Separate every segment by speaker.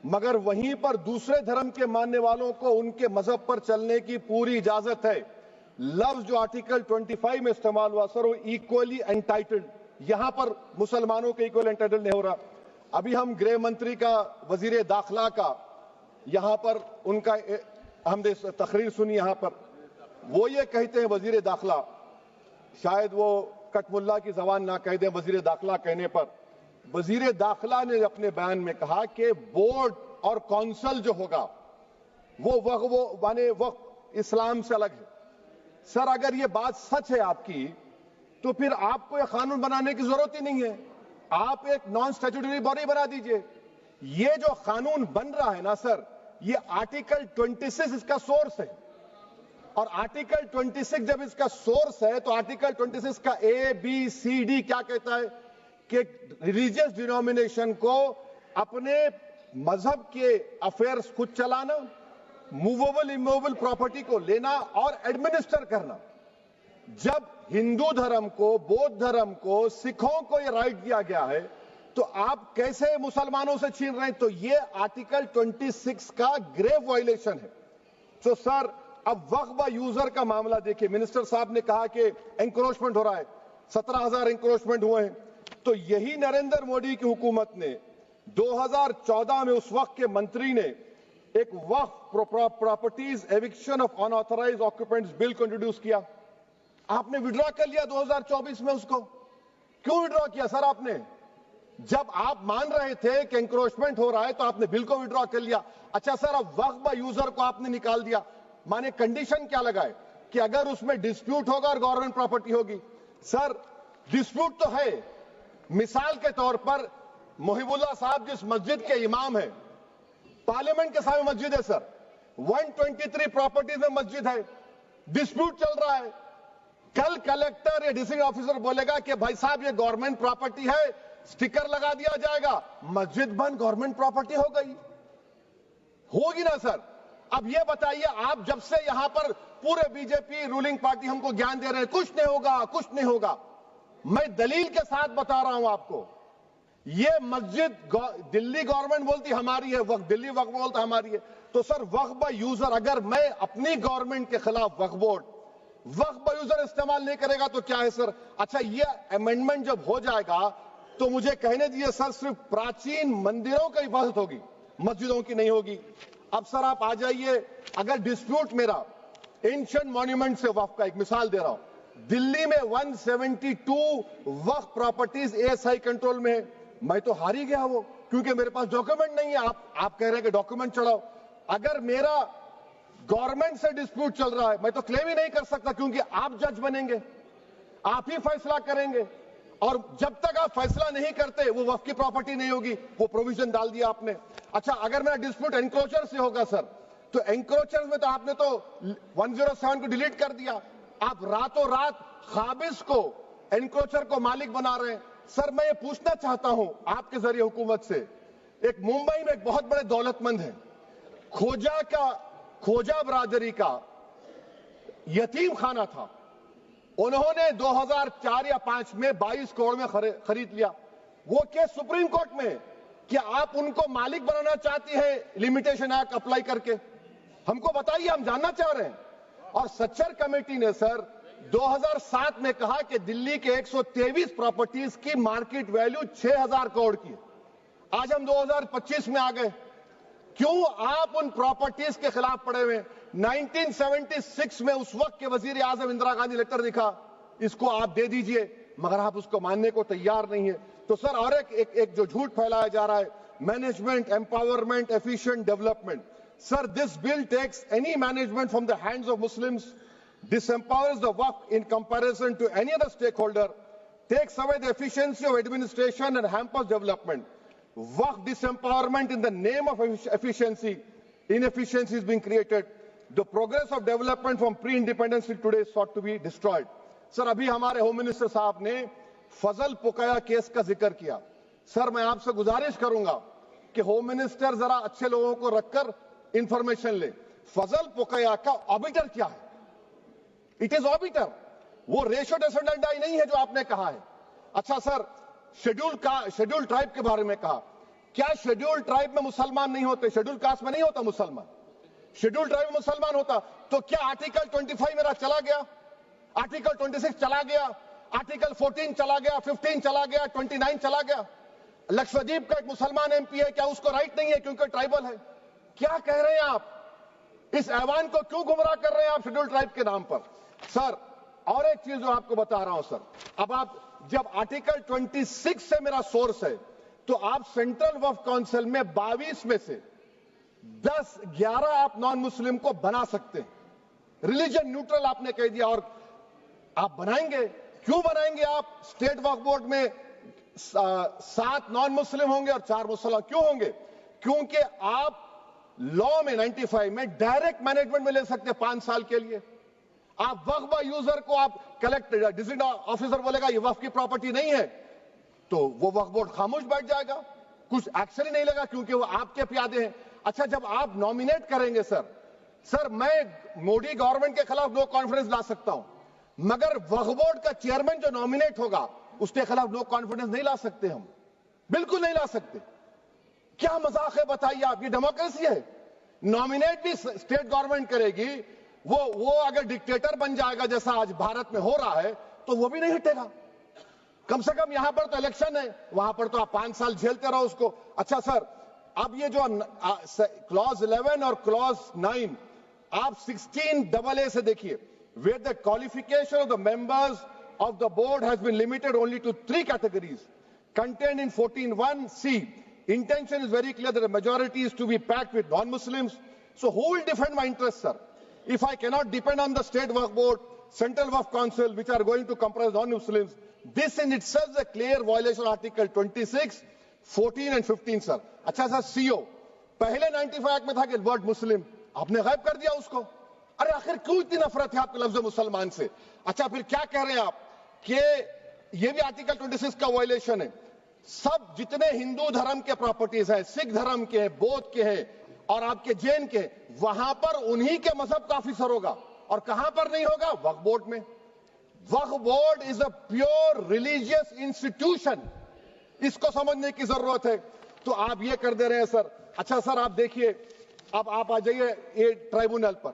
Speaker 1: मगर वहीं पर दूसरे धर्म के मानने वालों को उनके मजहब पर चलने की पूरी इजाजत है। लफ्ज जो आर्टिकल 25 में इस्तेमाल हुआ सर, वो इक्वली एंटाइटल्ड, यहां पर मुसलमानों के इक्वल एंटाइटल्ड नहीं हो रहा। अभी हम गृह मंत्री का, वजीर दाखिला का यहां पर उनका हमने तकरीर सुनी, यहां पर वो ये कहते हैं वजीर दाखिला, शायद वो कटमुल्ला की जबान ना कह दें, वजीर दाखिला कहने पर वजीर दाखिला ने अपने बयान में कहा कि बोर्ड और कौंसल जो होगा वो माने वक्फ इस्लाम से अलग है। सर अगर ये बात सच है आपकी, तो फिर आपको ये कानून बनाने की जरूरत ही नहीं है, आप एक नॉन स्टैट्यूटरी बॉडी बना दीजिए। ये जो कानून बन रहा है ना सर, ये आर्टिकल 26 इसका सोर्स है, और आर्टिकल 26 जब इसका सोर्स है तो आर्टिकल 26 का ABCD क्या कहता है कि रिलीजियस डिनोमिनेशन को अपने मजहब के अफेयर्स खुद चलाना, मूवेबल इमूवेबल प्रॉपर्टी को लेना और एडमिनिस्टर करना। जब हिंदू धर्म को, बौद्ध धर्म को, सिखों को यह राइट दिया गया है, तो आप कैसे मुसलमानों से छीन रहे हैं? तो यह आर्टिकल 26 का ग्रेव वायलेशन है। तो सर अब वक्फ यूजर का मामला देखिए, मिनिस्टर साहब ने कहा कि एंक्रोचमेंट हो रहा है, 17,000 एंक्रोचमेंट हुए हैं। तो यही नरेंद्र मोदी की हुकूमत ने 2014 में उस वक्त के मंत्री ने एक Waqf properties eviction of unauthorised occupants bill को इंट्रोड्यूस किया। आपने विड्रॉ कर लिया 2024 में उसको। क्यों विड्रॉ किया सर आपने? जब आप मान रहे थे कि एंक्रोचमेंट हो रहा है तो आपने बिल को विड्रॉ कर लिया। अच्छा सर, अब वक्फ यूजर को आपने निकाल दिया, माने कंडीशन क्या लगाए कि अगर उसमें डिस्प्यूट होगा और गवर्नमेंट प्रॉपर्टी होगी। सर डिस्प्यूट तो है, मिसाल के तौर पर मोहिबुल्लाह साहब जिस मस्जिद के इमाम है, पार्लियामेंट के सामने मस्जिद है सर, 123 प्रॉपर्टीज में मस्जिद है, डिस्प्यूट चल रहा है। कल कलेक्टर या डिस्ट्रिक्ट ऑफिसर बोलेगा कि भाई साहब ये गवर्नमेंट प्रॉपर्टी है, स्टिकर लगा दिया जाएगा, मस्जिद बंद, गवर्नमेंट प्रॉपर्टी हो गई, होगी ना सर? अब ये बताइए, आप जब से यहां पर पूरे बीजेपी रूलिंग पार्टी हमको ज्ञान दे रहे हैं कुछ नहीं होगा, कुछ नहीं होगा, मैं दलील के साथ बता रहा हूं आपको। ये मस्जिद दिल्ली गवर्नमेंट बोलती हमारी है, वक्फ दिल्ली वक्फ बोलता हमारी है। तो सर वक्फ यूजर, अगर मैं अपनी गवर्नमेंट के खिलाफ वक्फ बोर्ड वक्फ यूजर इस्तेमाल नहीं करेगा तो क्या है सर? अच्छा, ये अमेंडमेंट जब हो जाएगा तो मुझे कहने दीजिए सर, सिर्फ प्राचीन मंदिरों की हिफाजत होगी, मस्जिदों की नहीं होगी। अब सर आप आ जाइए, अगर डिस्प्यूट मेरा एंशिएंट मॉन्यूमेंट से वक्फ का, एक मिसाल दे रहा हूं, दिल्ली में 172 वक्फ प्रॉपर्टीज ASI कंट्रोल में है, मैं तो हार ही गया वो, क्योंकि मेरे पास डॉक्यूमेंट नहीं है। आप कह रहे हैं कि डॉक्यूमेंट चढ़ाओ। अगर मेरा गवर्नमेंट से डिस्प्यूट चल रहा है, मैं तो क्लेम ही नहीं कर सकता, क्योंकि आप जज बनेंगे, आप ही फैसला करेंगे, और जब तक आप फैसला नहीं करते वो वक्फ की प्रॉपर्टी नहीं होगी। वो प्रोविजन डाल दिया आपने। अच्छा, अगर मेरा डिस्प्यूट एनक्रोचर से होगा सर, तो एनक्रोचर में तो आपने तो 107 को डिलीट कर दिया, आप रातों रात खाबिज को, एनक्रोचर को मालिक बना रहे हैं। सर मैं ये पूछना चाहता हूं आपके जरिए हुकूमत से, एक मुंबई में एक बहुत बड़े दौलतमंद है, खोजा बरादरी का यतीम खाना था, उन्होंने 2004 या 5 में 22 करोड़ में खरीद लिया। वो केस सुप्रीम कोर्ट में कि आप उनको मालिक बनाना चाहती हैं लिमिटेशन एक्ट अप्लाई करके, हमको बताइए, हम जानना चाह रहे हैं। और सच्चर कमेटी ने सर 2007 में कहा कि दिल्ली के 123 प्रॉपर्टीज की मार्केट वैल्यू 6,000 करोड़ की। आज हम 2025 में आ गए, क्यों आप उन प्रॉपर्टीज के खिलाफ पड़े हुए? 1976 में उस वक्त के वजीर आजम इंदिरा गांधी लेटर लिखा, इसको आप दे दीजिए, मगर आप उसको मानने को तैयार नहीं है। तो सर और एक जो झूठ फैलाया जा रहा है, management empowerment efficient development. Sir this bill takes any management from the hands of Muslims, disempowers the waqf in comparison to any other stakeholder, takes away the efficiency of administration and hampers development. Waqf disempowerment in the name of efficiency, inefficiency is being created. The progress of development from pre-independence till today is sought to be destroyed. Sir अभी हमारे home minister साहब ने फजल पुकाया case का जिक्र किया। Sir मैं आपसे गुजारिश करूंगा कि होम मिनिस्टर जरा अच्छे लोगों को रखकर इंफॉर्मेशन ले। फजल पुकाया का ऑबिटर क्या है? इट इज ऑबिटर, वो रेशो डिसेंडेंटाई नहीं है जो आपने कहा है। अच्छा सर, शेड्यूल ट्राइब के बारे में कहा, क्या शेड्यूल ट्राइब में मुसलमान नहीं होते? शेड्यूल कास्ट में नहीं होता मुसलमान? शेड्यूल ट्राइब में मुसलमान होता तो क्या आर्टिकल 25 मेरा चला गया, आर्टिकल 26 चला गया, आर्टिकल 14 चला गया, 15 चला गया, 29 चला गया? लक्षद्वीप का एक मुसलमान एमपी है, क्या उसको राइट नहीं है क्योंकि ट्राइबल है? क्या कह रहे हैं आप? इस ऐवान को क्यों गुमराह कर रहे हैं आप शेड्यूल ट्राइब के नाम पर? सर, और एक चीज जो आपको बता रहा हूं सर, अब आप जब आर्टिकल 26 से मेरा सोर्स है तो आप सेंट्रल वक्फ काउंसिल में 22 में से 10-11 आप नॉन मुस्लिम को बना सकते हैं। रिलीजन न्यूट्रल आपने कह दिया, और आप बनाएंगे। क्यों बनाएंगे आप? स्टेट वक्फ बोर्ड में 7 नॉन मुस्लिम होंगे और 4 मुसलमान। क्यों होंगे? क्योंकि आप लॉ में 95 में डायरेक्ट मैनेजमेंट में ले सकते हैं 5 साल के लिए। आप वक्फ यूजर को आप कलेक्ट डिस्ट्रिक्ट ऑफिसर बोलेगा ये वक्फ की प्रॉपर्टी नहीं है, तो वो वक्फ बोर्ड खामोश बैठ जाएगा, कुछ एक्शन ही नहीं लेगा क्योंकि वो आपके प्यादे हैं। अच्छा, जब आप नॉमिनेट करेंगे सर मैं मोदी गवर्नमेंट के खिलाफ नो कॉन्फिडेंस ला सकता हूं, मगर वक्फ बोर्ड का चेयरमैन जो नॉमिनेट होगा उसके खिलाफ नो कॉन्फिडेंस नहीं ला सकते, हम बिल्कुल नहीं ला सकते। क्या मजाक है बताइए आप? ये डेमोक्रेसी है? नॉमिनेट भी स्टेट गवर्नमेंट करेगी, वो अगर डिक्टेटर बन जाएगा जैसा आज भारत में हो रहा है तो वो भी नहीं हटेगा। कम से कम यहां पर तो इलेक्शन है, वहां पर तो आप 5 साल झेलते रहो उसको। अच्छा सर, अब ये जो क्लॉज 11 और क्लॉज 9 आप 16AA से देखिए, where the qualification of the members of the board has been limited only to 3 categories contained in 14(1)(c). Intention is very clear that the majority is to be packed with non-Muslims. So who will defend my interests, sir? If I cannot depend on the state waqf board, central waqf council, which are going to comprise non-Muslims, this in itself is a clear violation of Article 26, 14 and 15, sir. अच्छा sir, CO पहले 95 act में था कि word मुस्लिम, आपने गायब कर दिया उसको। अरे आखिर क्यों इतनी नफरत है आपके लफ्ज मुसलमान से? अच्छा, फिर क्या कह रहे हैं आप कि ये भी आर्टिकल 26 का वायलेशन है। सब जितने हिंदू धर्म के प्रॉपर्टीज है, सिख धर्म के हैं, बौद्ध के हैं और आपके जैन के, वहां पर उन्हीं के मजहब का ऑफिसर होगा। और कहां पर नहीं होगा? वक्फ बोर्ड में। Waqf board is a pure religious institution, इसको समझने की जरूरत है। तो आप ये कर दे रहे हैं सर। अच्छा सर, आप देखिए, अब आप आ जाइए ये ट्राइब्यूनल पर।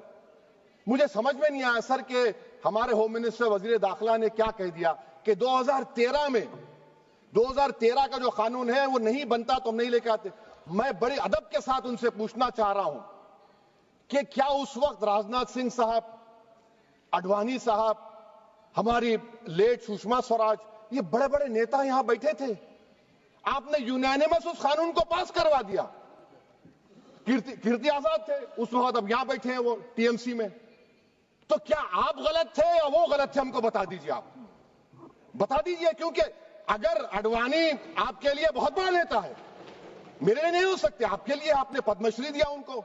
Speaker 1: मुझे समझ में नहीं आया सर कि हमारे होम मिनिस्टर वजीर दाखिला ने क्या कह दिया कि 2013 का जो कानून है वो नहीं बनता तो हम नहीं लेके आते। मैं बड़े अदब के साथ उनसे पूछना चाह रहा हूं कि क्या उस वक्त राजनाथ सिंह साहब, अडवाणी साहब, हमारी लेट सुषमा स्वराज, ये बड़े बड़े नेता यहां बैठे थे? आपने यूनानिमस उस कानून को पास करवा दिया। कीर्ति आजाद थे उस वक्त, अब यहां बैठे हैं वो टीएमसी में। तो क्या आप गलत थे या वो गलत थे? हमको बता दीजिए, आप बता दीजिए। क्योंकि अगर अडवाणी आपके लिए बहुत बड़ा नेता है, मेरे लिए नहीं हो सकते, आपके लिए आपने पद्मश्री दिया उनको।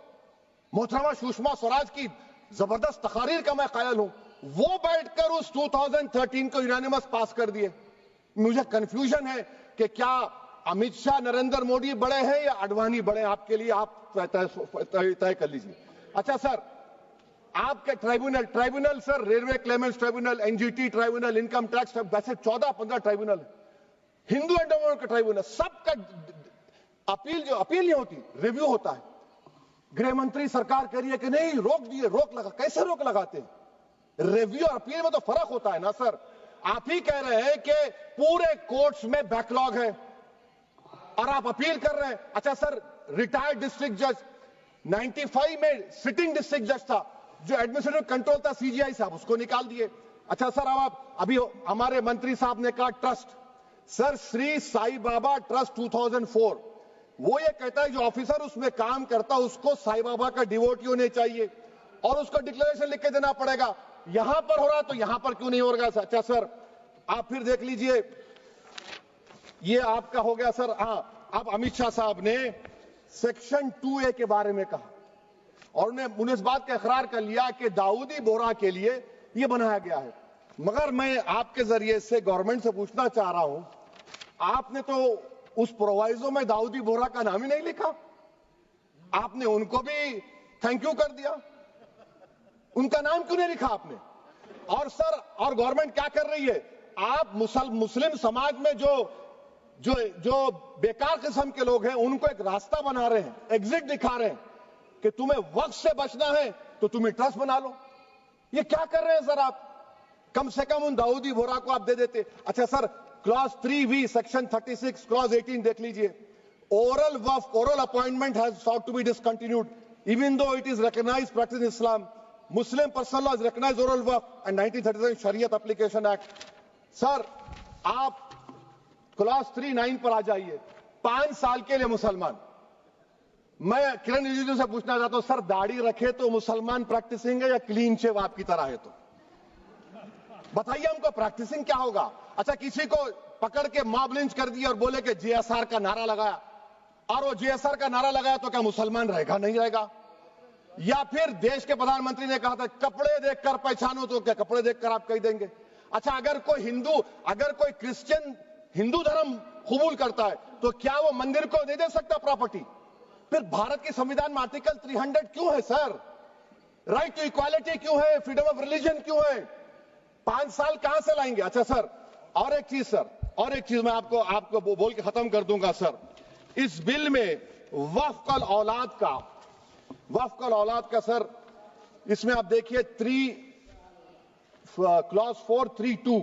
Speaker 1: मोहतरमा सुषमा स्वराज की जबरदस्त तकारीर का मैं कायल हूं, वो बैठकर उस 2013 को यूनानिमस पास कर दिए। मुझे कंफ्यूजन है कि क्या अमित शाह, नरेंद्र मोदी बड़े हैं या अडवाणी बड़े हैं? आपके लिए आप तय कर लीजिए। अच्छा सर, आपके tribunal sir, railway Clements tribunal, NGT tribunal, income tax, वैसे 14-15 ट्राइब्यूनल, हिंदू एंडोवर का ट्राइब्यूनल, सबका अपील नहीं होती, रिव्यू होता है। गृह मंत्री सरकार कह रही है कि नहीं, रोक दिए, रोक लगा। कैसे रोक लगाते हैं? रिव्यू और अपील में तो फर्क होता है ना सर। आप ही कह रहे हैं कि पूरे कोर्ट्स में बैकलॉग है और आप अपील कर रहे हैं। अच्छा सर, रिटायर्ड डिस्ट्रिक्ट जज 95 में सिटिंग डिस्ट्रिक्ट जज था, जो एडमिनिस्ट्रेटिव कंट्रोल था सीजीआई साहब, उसको निकाल दिए। अच्छा सर, अब आप अभी हमारे मंत्री साहब ने कहा trust, sir Shri Sai Baba trust 2004, वो ये कहता है जो ऑफिसर उसमें काम करता उसको साई बाबा का डिवोटी होने चाहिए और उसको डिक्लेरेशन लिख के देना पड़ेगा। यहां पर हो रहा तो यहां पर क्यों नहीं हो रहा? अच्छा सर, आप फिर देख लीजिए, ये आपका हो गया सर। हाँ, अब अमित शाह साहब ने सेक्शन 2A के बारे में कहा और उन्हें इस बात का इकरार कर लिया कि दाऊदी बोहरा के लिए यह बनाया गया है। मगर मैं आपके जरिए से गवर्नमेंट से पूछना चाह रहा हूं, आपने तो उस प्रोवाइजो में दाऊदी बोहरा का नाम ही नहीं लिखा, आपने उनको भी थैंक यू कर दिया, उनका नाम क्यों नहीं लिखा आपने? और सर, और गवर्नमेंट क्या कर रही है? आप मुस्लिम समाज में जो जो जो बेकार किस्म के लोग हैं उनको एक रास्ता बना रहे हैं, एग्जिट दिखा रहे हैं कि तुम्हें वक्त से बचना है तो तुम ट्रस्ट बना लो। ये क्या कर रहे हैं सर आप? कम से कम उन दाऊदी बोरा को आप दे देते। अच्छा sir, clause 3V section 36 clause 18 देख लीजिए। Oral waqf, oral appointment has sought to be discontinued even though it is recognized practice in Islam. Muslim personal law has recognized oral waqf and 1937 Shariat Application Act. Sir आप clause 39 पर आ जाइए। 5 साल के लिए मुसलमान। मैं किरण रिजिजू से पूछना चाहता हूं, सर दाढ़ी रखे तो मुसलमान प्रैक्टिसिंग है या क्लीन शेव आपकी तरह है? तो बताइए हमको प्रैक्टिसिंग क्या होगा? अच्छा, किसी को पकड़ के मॉब लिंच कर दिया और बोले कि JSR का नारा लगाया, और वो JSR का नारा लगाया तो क्या मुसलमान रहेगा? नहीं रहेगा। या फिर देश के प्रधानमंत्री ने कहा था कपड़े देखकर पहचानो, तो क्या कपड़े देखकर आप कह देंगे? अच्छा, अगर कोई हिंदू, अगर कोई क्रिश्चियन हिंदू धर्म कबूल करता है तो क्या वो मंदिर को नहीं दे सकता प्रॉपर्टी? फिर भारत के संविधान में आर्टिकल 300 क्यों है सर? राइट टू इक्वालिटी क्यों है? फ्रीडम ऑफ रिलीजन क्यों है? 5 साल कहां से लाएंगे? अच्छा सर, और एक चीज सर, और एक चीज मैं आपको बोल के खत्म कर दूंगा सर। इस बिल में वक्फ औलाद का सर, इसमें आप देखिए clause 432,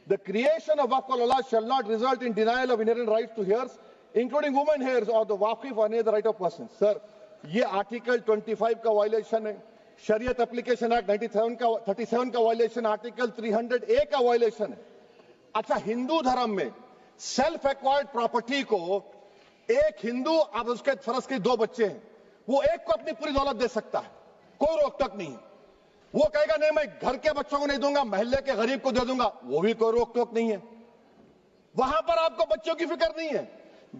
Speaker 1: the creation of waqf al-awlad shall not result in denial of inherent rights to heirs, including women heirs or the waqif or any other right of person. Sir ये article 25 का violation है, शरीयत application act 37 का violation, article 300A का violation है। अच्छा, हिंदू धर्म में सेल्फ एक्वायर्ड प्रॉपर्टी को एक हिंदू, अब उसके फर्ज के 2 बच्चे हैं, वो एक को अपनी पूरी दौलत दे सकता है, कोई रोक टोक नहीं है। वो कहेगा नहीं मैं घर के बच्चों को नहीं दूंगा, मोहल्ले के गरीब को दे दूंगा, वो भी कोई रोक टोक नहीं है। वहां पर आपको बच्चों की फिक्र नहीं है।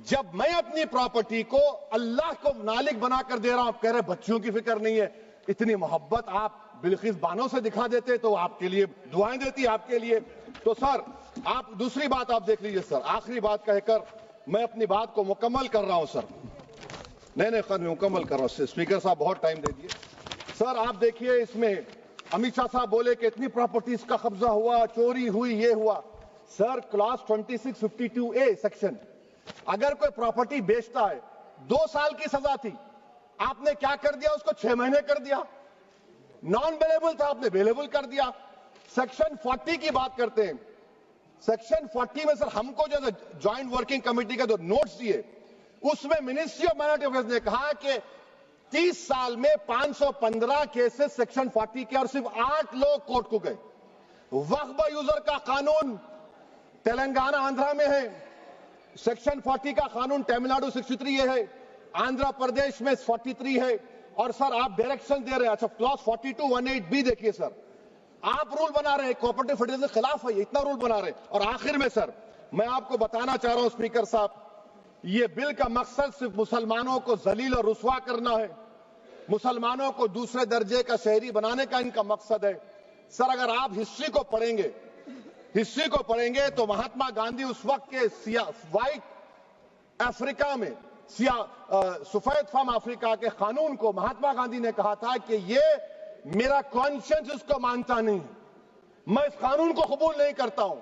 Speaker 1: जब मैं अपनी प्रॉपर्टी को अल्लाह को मालिक बनाकर दे रहा हूं, आप कह रहे बच्चों की फिक्र नहीं है। इतनी मोहब्बत आप बिल्किस बानो से दिखा देते तो आपके लिए दुआएं देती आपके लिए। तो सर आप दूसरी बात आप देख लीजिए सर, आखिरी बात कहकर मैं अपनी बात को मुकम्मल कर रहा हूं सर। नहीं खैर मैं मुकम्मल कर रहा हूं, स्पीकर साहब बहुत टाइम दे दिए। सर आप देखिए, इसमें अमित शाह साहब बोले कि इतनी प्रॉपर्टीज का कब्जा हुआ, चोरी हुई, ये हुआ। सर क्लॉज 2652A सेक्शन, अगर कोई प्रॉपर्टी बेचता है 2 साल की सजा थी, आपने क्या कर दिया? उसको 6 महीने कर दिया। नॉन अवेलेबल था, आपने अवेलेबल कर दिया। सेक्शन 40 की बात करते हैं। सेक्शन 40 में सर हमको जो ज्वाइंट वर्किंग कमेटी का जो नोट्स दिए, उसमें मिनिस्ट्री ऑफ माइनॉरिटी अफेयर्स ने कहा कि 30 साल में 515 केसेस सेक्शन 40 के, और सिर्फ 8 लोग कोर्ट को गए। वक्फ यूजर का कानून तेलंगाना आंध्रा में है, सेक्शन 40 का कानून तमिलनाडु 63 है, आंध्र प्रदेश में 43 है। और सर आप डायरेक्शन दे रहे हैं। अच्छा, क्लॉज 4218B देखिए सर, आप रूल बना रहे हैं, कोऑपरेटिव फेडरलिज्म के खिलाफ है, इतना रूल बना रहे हैं। और आखिर में सर मैं आपको बताना चाह रहा हूं स्पीकर साहब, ये बिल का मकसद सिर्फ मुसलमानों को जलील और रुस्वा करना है, मुसलमानों को दूसरे दर्जे का शहरी बनाने का इनका मकसद है। सर अगर आप हिस्ट्री को पढ़ेंगे तो महात्मा गांधी उस वक्त के व्हाइट अफ्रीका में सफेद फार्म अफ्रीका के कानून को महात्मा गांधी ने कहा था कि ये मेरा कॉन्शियंस इसको मानता नहीं, मैं इस कानून को कबूल नहीं करता हूं।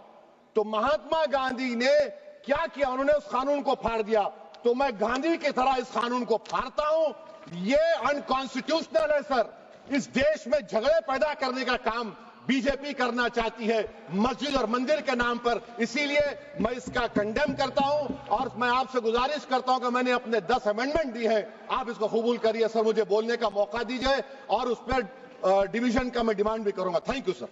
Speaker 1: तो महात्मा गांधी ने क्या किया? उन्होंने उस कानून को फाड़ दिया। तो मैं गांधी की तरह इस कानून को फाड़ता हूं। ये अनकॉन्स्टिट्यूशनल है सर। इस देश में झगड़े पैदा करने का काम बीजेपी करना चाहती है मस्जिद और मंदिर के नाम पर, इसीलिए मैं इसका कंडेम करता हूं। और मैं आपसे गुजारिश करता हूं कि मैंने अपने 10 अमेंडमेंट दी है, आप इसको कबूल करिए सर, मुझे बोलने का मौका दीजिए और उस पर डिवीजन का मैं डिमांड भी करूंगा। Thank you sir.